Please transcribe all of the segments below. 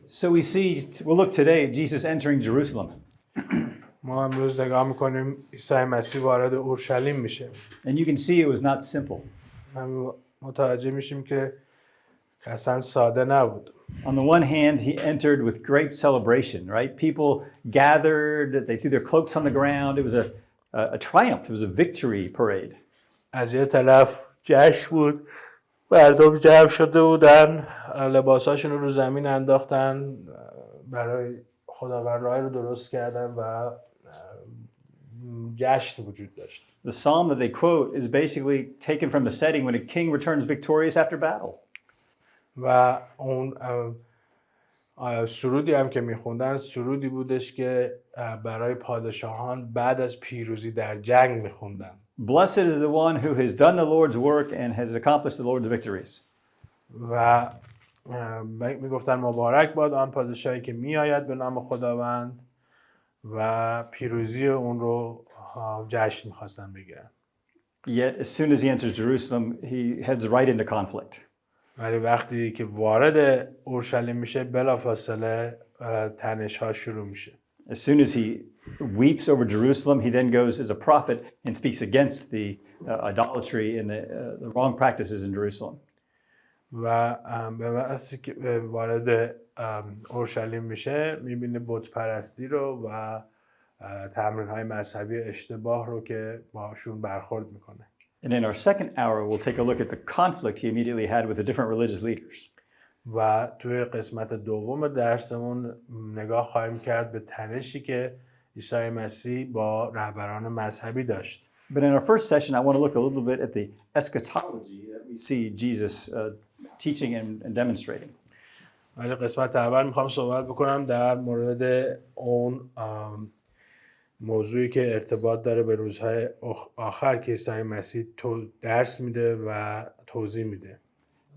So we see, we'll look today at Jesus entering Jerusalem. ما امروز نگاه میکنیم عیسی مسیح وارد اورشلیم میشه. And you can see it was not simple. هم متوجه میشیم که اصلا ساده نبود. On the one hand, he entered with great celebration, right? People gathered, they threw their cloaks on the ground. It was a triumph. It was a victory parade. از یه طرف جشن بود، مردم جمع شده بودن، لباساشون رو زمین انداختن، برای خداوند راه رو درست کردن و جشن وجود داشت. The psalm that they quote is basically taken from the setting when a king returns victorious after battle. و اون سرودی هم که میخوندن سرودی بودش که برای پادشاهان بعد از پیروزی در جنگ میخوندن. Blessed is the one who has done the Lord's work and has accomplished the Lord's victories. و میگفتن مبارک باد آن پادشاهی که میآید به نام خداوند و پیروزی اون رو جشن میخواستن بگیرن. Yet as soon as he enters Jerusalem, he heads right into conflict. ولی وقتی که وارد اورشلیم میشه بلافاصله تنش ها شروع میشه. As soon as he weeps over Jerusalem, he then goes as a prophet and speaks against the idolatry and the wrong practices in Jerusalem. و به وقتی که وارد اورشلیم میشه میبینه بت پرستی رو و تمرین های مذهبی اشتباه رو که باشون برخورد میکنه. And in our second hour, we'll take a look at the conflict he immediately had with the different religious leaders. و توی قسمت دوم درسمون نگاه خواهیم کرد به تنشی که عیسی مسیح با رهبران مذهبی داشت. But in our first session, I want to look a little bit at the eschatology that we see Jesus teaching and demonstrating. ولی قسمت اول میخوام صحبت بکنم در مورد اون موضوعی که ارتباط داره به روزهای آخر که عیسی مسیح درس میده و توضیح میده.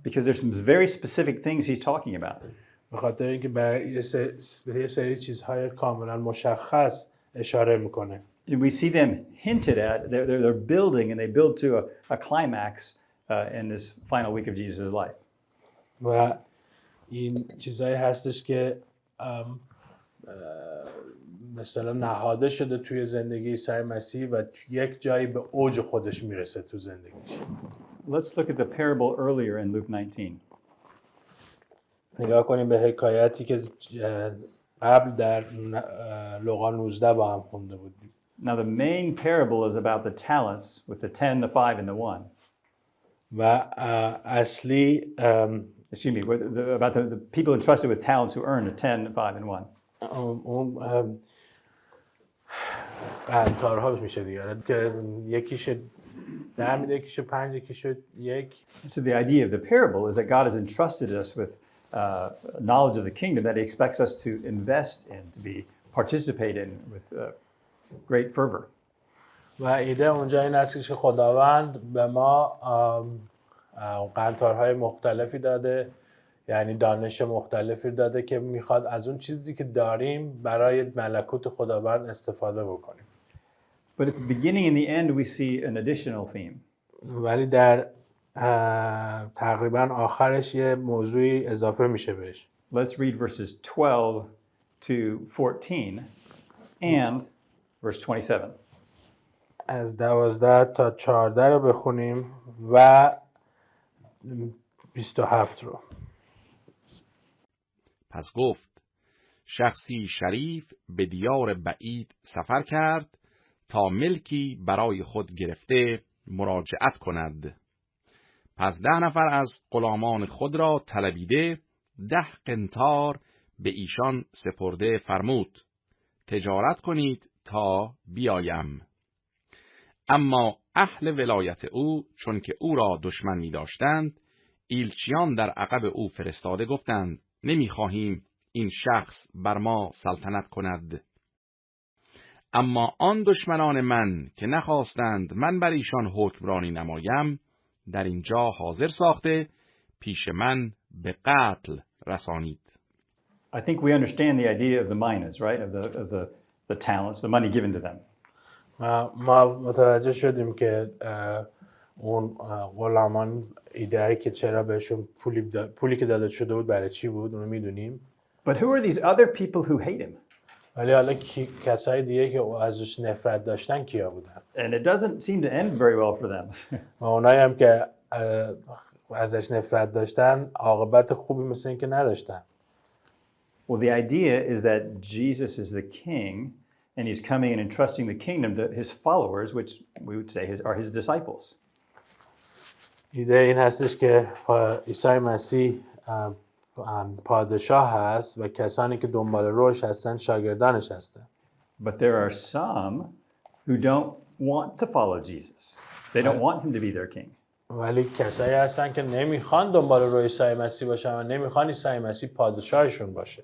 Because there's some very specific things he's talking about. به خاطر اینکه به یه سری چیزهای کاملا مشخص اشاره میکنه. And we see them hinted at. They're building, and they build to a climax in this final week of Jesus' life. و این چیزایی هستش که مثلا نهاده شده توی زندگی عیسی مسیح و یک جایی به اوج خودش میرسه تو زندگیش. Let's look at the parable earlier in Luke 19. نگاه کنیم به حکایتی که قبل در لوقا 19 با هم خونده بودیم. Now the main parable is about the talents with the 10, the 5, and the 1. و اصلی Excuse me, about the people entrusted with talents who earn the 10, the 5, and 1. اون قنطارها میشه دیگه که یکیش 10 میده، یکیش 5، یکیش 1. So the idea of the parable is that God has entrusted us with knowledge of the kingdom that he expects us to invest in, to participate in with great fervor. و ایده اونجا این است که خداوند به ما قنطارهای مختلفی داده، یعنی دانش مختلفی داده که میخواد از اون چیزی که داریم برای ملکوت خداوند استفاده بکنیم. But at the beginning and the end we see an additional theme. ولی در تقریبا آخرش یه موضوعی اضافه میشه بهش. Let's read verses 12 to 14 and verse 27. از 12 تا 14 رو بخونیم و 27 رو. پس گفت شخصی شریف به دیار بعید سفر کرد تا ملکی برای خود گرفته مراجعت کند. پس 10 نفر از غلامان خود را طلبیده 10 قنطار به ایشان سپرده فرمود تجارت کنید تا بیایم. اما اهل ولایت او چون که او را دشمن می داشتند ایلچیان در عقب او فرستاده گفتند نمی‌خواهیم این شخص بر ما سلطنت کند. اما آن دشمنان من که نخواستند من بر ایشان حکمرانی نمایم در اینجا حاضر ساخته پیش من به قتل رسانید. I think we understand the idea of the minas, right? Of the talents, the money given to them. ما متوجه شدیم که اون غلامان ایده که چرا بهشون پولی که داده شده بود برای چی بود اونو میدونیم. But who are these other people who hate him? ولی حالا کسای دیگه که ازش نفرت داشتن کیا بودن؟ And it doesn't seem to end very well for them. و اونایی هم که ازش نفرت داشتن عاقبت خوبی مثل این که نداشتن. Well, the idea is that Jesus is the king, and he's coming and entrusting the kingdom to his followers, which we would say are his disciples. ایده این هستش که عیسی مسیح پادشاه هست و کسانی که دنبال روش هستن شاگردانش هستن. But there are some who don't want to follow Jesus. They don't want him to be their king. ولی کسایی هستن که نمیخوان دنبال روی عیسی مسیح باشن و نمیخوان عیسی مسیح پادشاهشون باشه.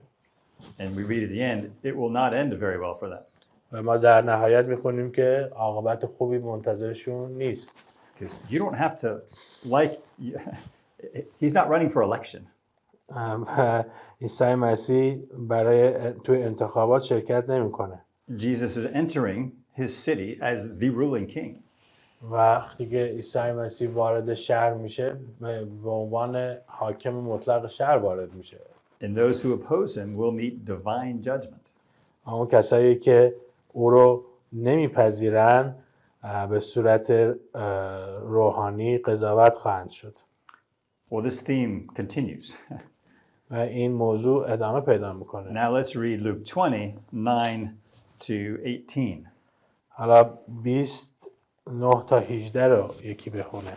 And we read at the end, it will not end very well for them. و ما در نهایت میخونیم که عاقبت خوبی منتظرشون نیست. Because you don't have to like, he's not running for election. عیسی مسیح برای توی انتخابات شرکت نمیکنه. Jesus is entering his city as the ruling king. وقتی که عیسی مسیح وارد شهر میشه به عنوان حاکم مطلق شهر وارد میشه. And those who oppose him will meet divine judgment. اون کسایی که او رو نمیپذیرن به صورت روحانی قضاوت خواهند شد. Well, this theme continues. و این موضوع ادامه پیدا میکنه. Now let's read Luke 20, 9-18. حالا 29 تا 18 رو یکی بخونه.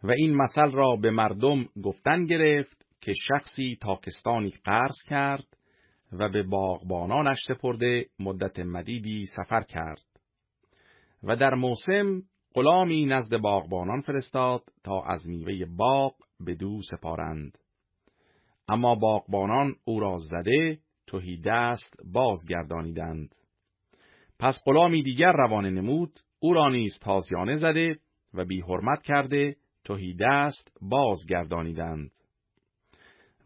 و این مثل را به مردم گفتن گرفت که شخصی تاکستانی قرض کرد و به باغبانانش سپرده مدت مدیدی سفر کرد و در موسم غلامی نزد باغبانان فرستاد تا از میوه باغ بدو سپارند. اما باغبانان او را زده تهیدست بازگردانیدند. پس غلامی دیگر روانه نمود، او را نیز تازیانه زده و بی حرمت کرده تهیدست بازگردانیدند.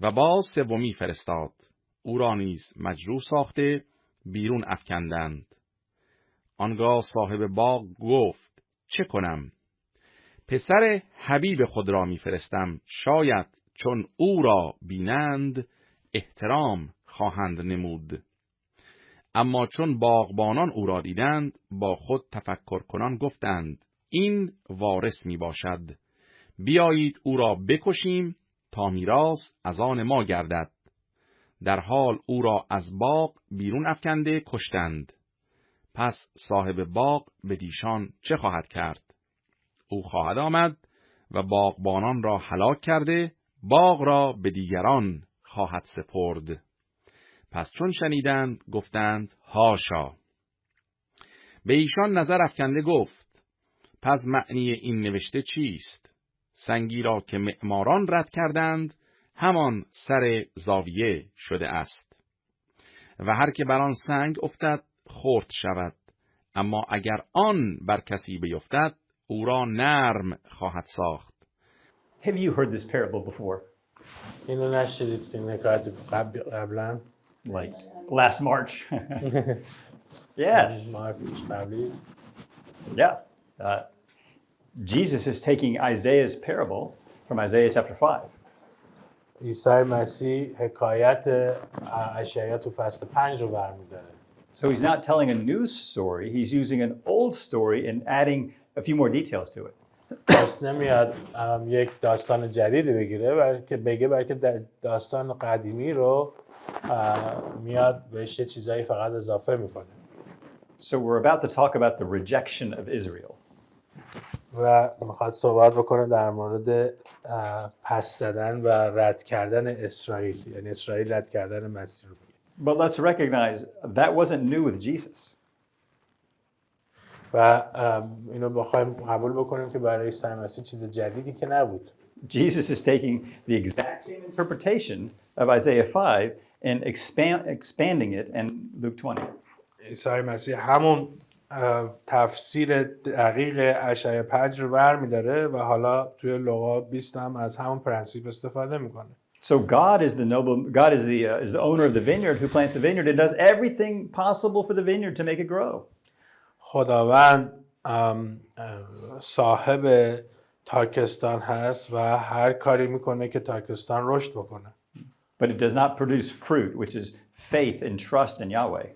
و باز سومی فرستاد، او را نیز مجروح ساخته بیرون افکندند. آنگاه صاحب باغ گفت چه کنم؟ پسر حبیب خود را می فرستم، شاید چون او را بینند احترام خواهند نمود. اما چون باغبانان او را دیدند با خود تفکر کنان گفتند این وارث می باشد، بیایید او را بکشیم تا میراث از آن ما گردد. در حال او را از باغ بیرون افکنده کشتند. پس صاحب باغ به دیشان چه خواهد کرد؟ او خواهد آمد و باغبانان را هلاک کرده باغ را به دیگران خواهد سپرد. پس چون شنیدند گفتند هاشا. به ایشان نظر افکنده گفت پس معنی این نوشته چیست؟ سنگی را که معماران رد کردند همان سر زاویه شده است و هر که بر آن سنگ افتد خرد شود، اما اگر آن بر کسی بیفتد او را نرم خواهد ساخت. Have you heard this parable before? اینو نشدید این حکایت قبلا؟ Like last March? Yes. مارچ قبلی. Yeah. Jesus is taking Isaiah's parable from Isaiah chapter 5. عیسی مسیح حکایت اشعیا تو فصل 5 رو برمی‌داره. So he's not telling a new story, he's using an old story and adding a few more details to it. پس نمیاد یک داستان جدیدی بگیره بلکه داستان قدیمی رو میاد بهش یه چیزایی فقط اضافه میکنه. So we're about to talk about the rejection of Israel. و میخواد صحبت بکنه در مورد پس زدن و رد کردن اسرائیل، یعنی اسرائیل رد کردن مسیح رو. But let's recognize that wasn't new with Jesus. و اینو بخوایم قبول بکنیم که برای عیسی مسیح چیز جدیدی که نبود. Jesus is taking the exact same interpretation of Isaiah 5 and expanding it in Luke 20. عیسی مسیح همون تفسیر دقیق اشعیا 5 رو برمی‌داره و حالا توی لوقا 20 هم از همون پرنسیپ استفاده میکنه. So God is the owner of the vineyard who plants the vineyard and does everything possible for the vineyard to make it grow. خداوند صاحب تاکستان هست و هر کاری میکنه که تاکستان رشد بکنه. but it does not produce fruit, which is faith and trust in Yahweh.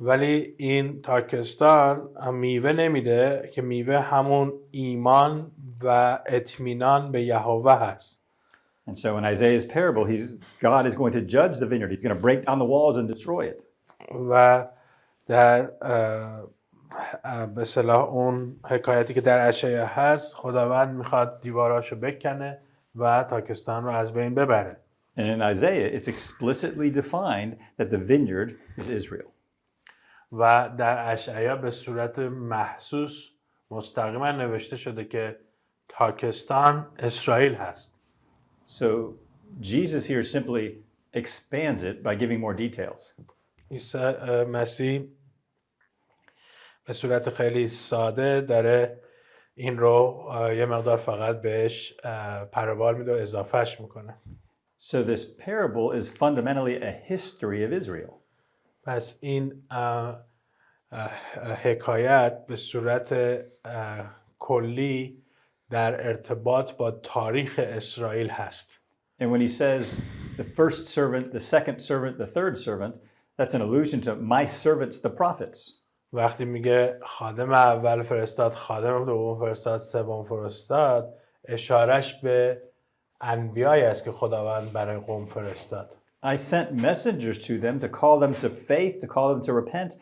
ولی این تاکستان میوه نمیده که میوه همون ایمان و اطمینان به یهوه هست. And so in Isaiah's parable, God is going to judge the vineyard. He's going to break down the walls and destroy it. و در به اصطلاح اون حکایتی که در اشعیا هست، خداوند میخواد دیواراشو بکنه و تاکستان رو از بین ببره. And in Isaiah, it's explicitly defined that the vineyard is Israel. و در اشعیا به صورت محسوس مستقیما نوشته شده که تاکستان اسرائیل هست. So Jesus here simply expands it by giving more details. عیسی مسیح به صورت خیلی ساده داره این رو یه مقدار فقط بهش پروبال میده و اضافهش میکنه. So this parable is fundamentally a history of Israel. پس این حکایت به صورت کلی در ارتباط با تاریخ اسرائیل هست. And when he says the first servant, the second servant, the third servant, that's an allusion to my servants, the prophets. وقتی میگه خادم اول فرستاد، خادم دوم فرستاد، سوم فرستاد، اشارش به انبیایی است که خداوند برای قوم فرستاد. I sent messengers to them to call them to faith, to call them to repent,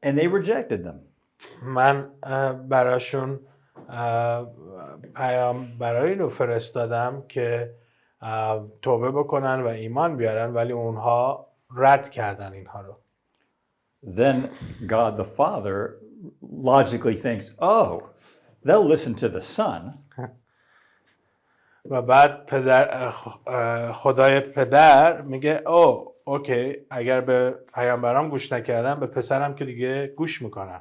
and they rejected them. من براشون پیامبرایی رو فرستادم که توبه بکنن و ایمان بیارن، ولی اونها رد کردن اینها رو. Then God the Father logically thinks, oh, they'll listen to the Son. و بعد خدای پدر میگه اوکی، اگر به پیامبرام گوش نکردن، به پسرم که دیگه گوش میکنن.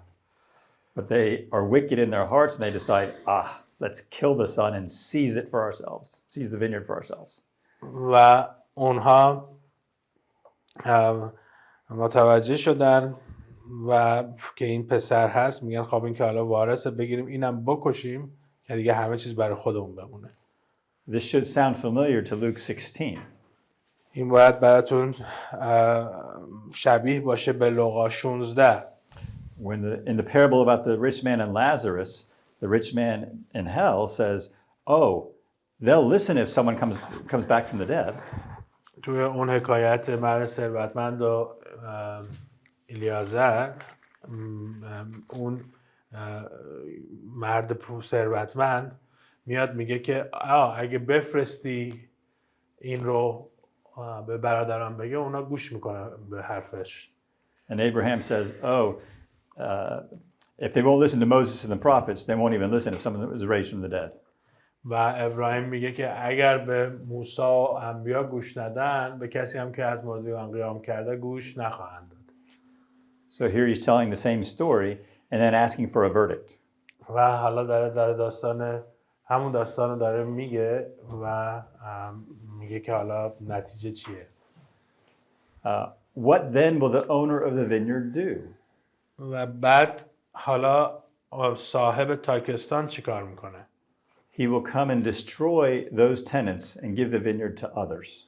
But they are wicked in their hearts and they decide, let's kill the son and seize it for ourselves, seize the vineyard for ourselves. و اونها متوجه شدن و که این پسر هست، میگن خب این که حالا وارثه، بگیریم اینم بکشیم که دیگه همه چیز برای خودمون بمونه. This should sound familiar to Luke 16. این باید براتون شبیه باشه به لوقا 16. In the parable about the rich man and Lazarus, the rich man in hell says, they'll listen if someone comes back from the dead. توی اون حکایت مرد ثروتمند و الیازر، اون مرد ثروتمند میاد میگه که اگه بفرستی این رو به برادران بگه، اونا گوش میکنن به حرفش. And Abraham says, if they won't listen to Moses and the prophets, they won't even listen if someone was raised from the dead. و ابراهیم میگه که اگر به موسی و انبیا گوش ندن، به کسی هم که از مردگان قیام کرده گوش نخواهند داد. So here he's telling the same story and then asking for a verdict. و حالا داره همون داستان رو داره میگه و میگه که حالا نتیجه چیه. What then will the owner of the vineyard do? و بعد حالا صاحب تاکستان چیکار میکنه؟ He will come and destroy those tenants and give the vineyard to others.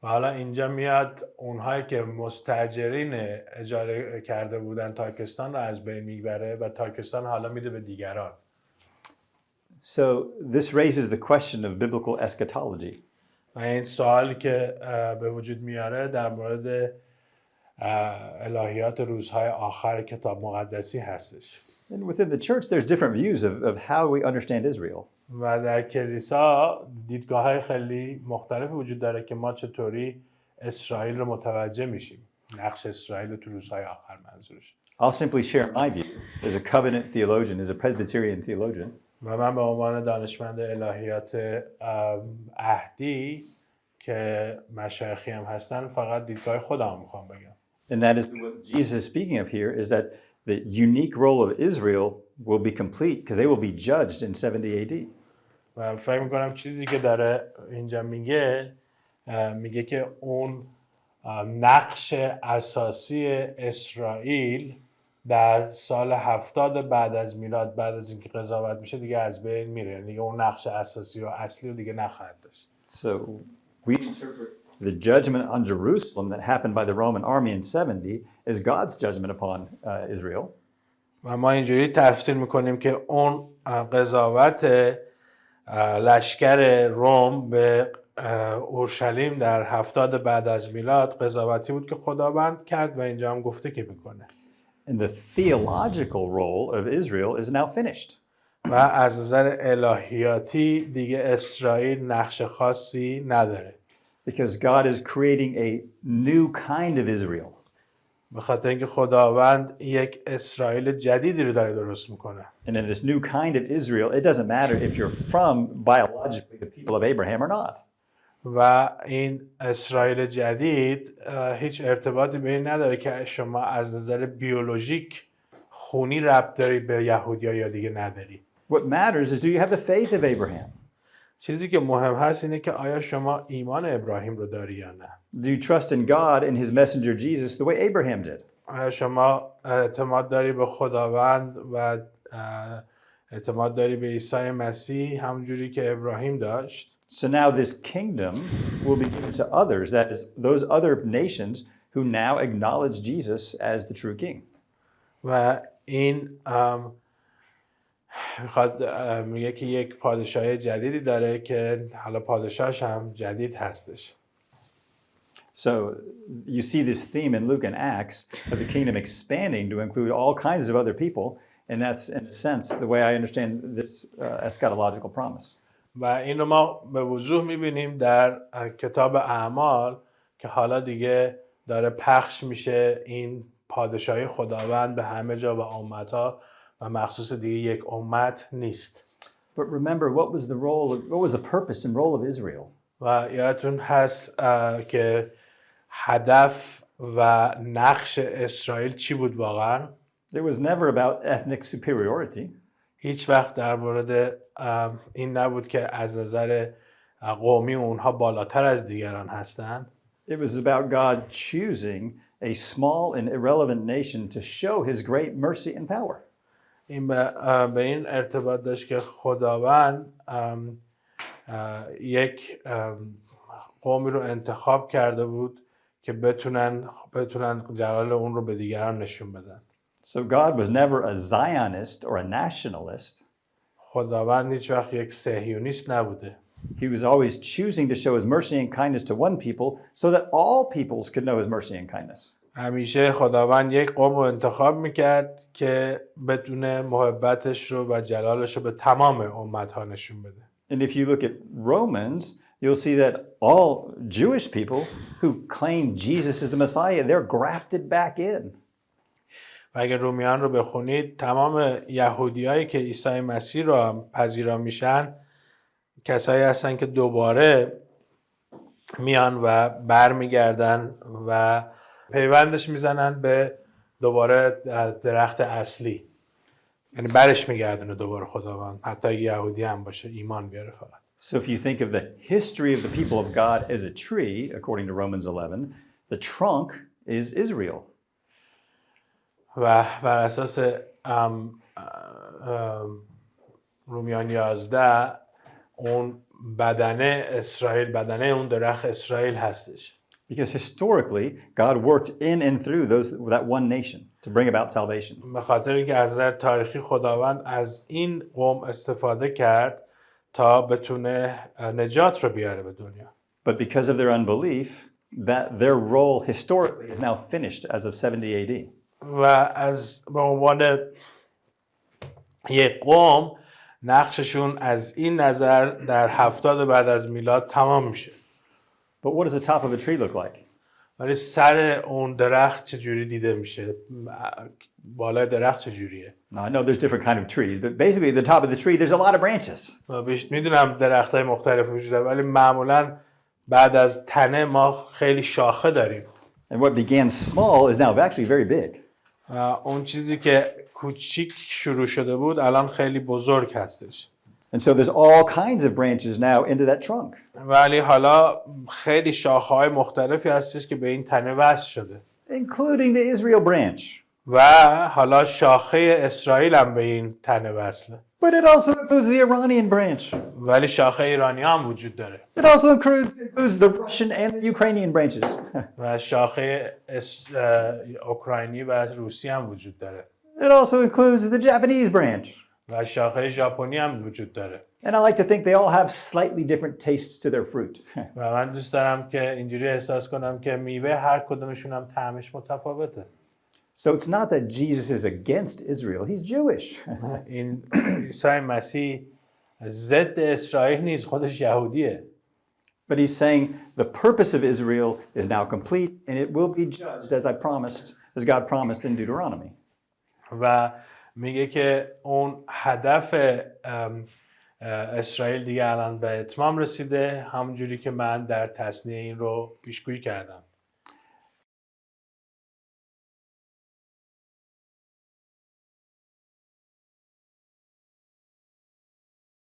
و حالا اینجا میاد اونهایی که مستاجرین اجاره کرده بودن تاکستان رو از بین میبره و تاکستان حالا میده به دیگران. So this raises the question of biblical eschatology. و این سوالی که به وجود میاره در مورد الهیات روزهای آخر کتاب مقدسی هستش. And within the church there's different views of how we understand Israel. و در کلیسا دیدگاه‌های خیلی مختلف وجود داره که ما چطوری اسرائیل رو متوجه میشیم. نقش اسرائیل رو تو روزهای آخر منظورش. I'll simply share my view as a covenant theologian, as a Presbyterian theologian. و من به عنوان دانشمند الهیات عهدی که مشایخی هم هستن، فقط دیدگاه خودم میخوام بگم. And that is what Jesus is speaking of here, is that the unique role of Israel will be complete because they will be judged in 70 AD. و فکر میکنم چیزی که داره اینجا میگه که اون نقش اساسی اسرائیل در سال 70 بعد از میلاد، بعد از اینکه قضاوت میشه، دیگه از بین میره. دیگه اون نقش اساسی و اصلی رو دیگه نخواهد داشت. So we interpret the judgment on Jerusalem that happened by the Roman army in 70 is God's judgment upon Israel. و ما اینجوری تفسیر میکنیم که اون قضاوت لشکر روم به اورشلیم در 70 بعد از میلاد قضاوتی بود که خداوند کرد و اینجا هم گفته که میکنه. And the theological role of Israel is now finished. و از نظر الهیاتی دیگه اسرائیل نقش خاصی نداره. Because God is creating a new kind of Israel. به خاطر اینکه خداوند یک اسرائیل جدیدی رو داره درست میکنه. And in this new kind of Israel, it doesn't matter if you're from biologically the people of Abraham or not. و این اسرائیل جدید هیچ ارتباطی به این نداره که شما از نظر بیولوژیک خونی ربط داری به یهودیا یا دیگه نداری. What matters is, do you have the faith of Abraham? چیزی که مهم هست اینه که آیا شما ایمان ابراهیم رو داری یا نه. Do you trust in God and his messenger Jesus the way Abraham did? آیا شما اعتماد داری به خداوند و اعتماد داری به عیسی مسیح همونجوری که ابراهیم داشت؟ So now this kingdom will be given to others, that is, those other nations who now acknowledge Jesus as the true king. و این میخواد میگه که یک پادشاهی جدیدی داره که حالا پادشاهش هم جدید هستش. So you see this theme in Luke and Acts of the kingdom expanding to include all kinds of other people, and that's in a sense the way I understand this eschatological promise. و این رو ما به وضوح میبینیم در کتاب اعمال که حالا دیگه داره پخش میشه این پادشاهی خداوند به همه جا و امتها و مخصوص دیگه یک امت نیست. But remember, what was the purpose and role of Israel? و یادتون هست که هدف و نقش اسرائیل چی بود واقعا؟ It was never about ethnic superiority. هیچ وقت در مورد این نبود که از نظر قومی اونها بالاتر از دیگران هستند. It was about God choosing a small and irrelevant nation to show his great mercy and power. این به این ارتباط داشت که خداوند یک قومی رو انتخاب کرده بود که بتونن جلال اون رو به دیگران نشون بدن. So God was never a Zionist or a nationalist. خداوند هیچ وقت یک صهیونیست نبوده. He was always choosing to show his mercy and kindness to one people so that all peoples could know his mercy and kindness. همیشه خداوند یک قوم رو انتخاب میکرد که بدون محبتش رو و جلالش رو به تمام امتها نشون بده. And if you look at Romans, you'll see that all Jewish people who claim Jesus is the Messiah, they're grafted back in. و اگر رومیان رو بخونید تمام یهودیایی که عیسی مسیح رو پذیرا میشن کسایی هستن که دوباره میان و برمیگردن و پیوندش میزنن به دوباره درخت اصلی، یعنی برش میگردونه دوباره خداوند، حتی یهودی هم باشه ایمان بیاره فقط. So if you think of the history of the people of God as a tree, according to Romans 11, the trunk is Israel. و بر اساس رومیان 11 اون بدنه اسرائیل، بدنه اون درخت اسرائیل هستش. Because historically, God worked in and through that one nation to bring about salvation. به خاطر اینکه از نظر تاریخی خداوند از این قوم استفاده کرد تا بتونه نجات رو بیاره به دنیا. But because of their unbelief, that their role historically is now finished as of 70 AD. و از به عنوان یک قوم نقششون از این نظر در 70 بعد از میلاد تمام میشه. But what does the top of a tree look like? ولی سر اون درخت چجوری دیده میشه؟ بالای درخت چجوریه؟ Now, I know there's different kind of trees, but basically at the top of the tree, there's a lot of branches. میدونم درختای مختلف وجود داره ولی معمولا بعد از تنه ما خیلی شاخه داریم. And what began small is now actually very big. اون چیزی که کوچیک شروع شده بود الان خیلی بزرگ هستش. And so there's all kinds of branches now into that trunk. ولی حالا خیلی شاخه‌های مختلفی هستش که به این تنه وصل شده. Including the Israel branch. و حالا شاخه اسرائیل هم به این تنه وصله. But it also includes the Iranian branch. ولی شاخه ایرانی هم وجود داره It also includes the Russian and the Ukrainian branches. و شاخه اوکراینی و روسی هم وجود داره It also includes the Japanese branch. و شاخه ژاپنی هم وجود داره And I like to think they all have slightly different tastes to their fruit. و من دوست دارم که اینجوری احساس کنم که میوه هر کدومشون هم طعمش متفاوته. So it's not that Jesus is against Israel, he's Jewish. این عیسی مسیح ضد اسرائیل نیست، خودش یهودیه. But he's saying the purpose of Israel is now complete and it will be judged as God promised in Deuteronomy. و میگه که اون هدف اسرائیل دیگه الان به اتمام رسیده، همونجوری که من در تثنیه این رو پیشگویی کردم.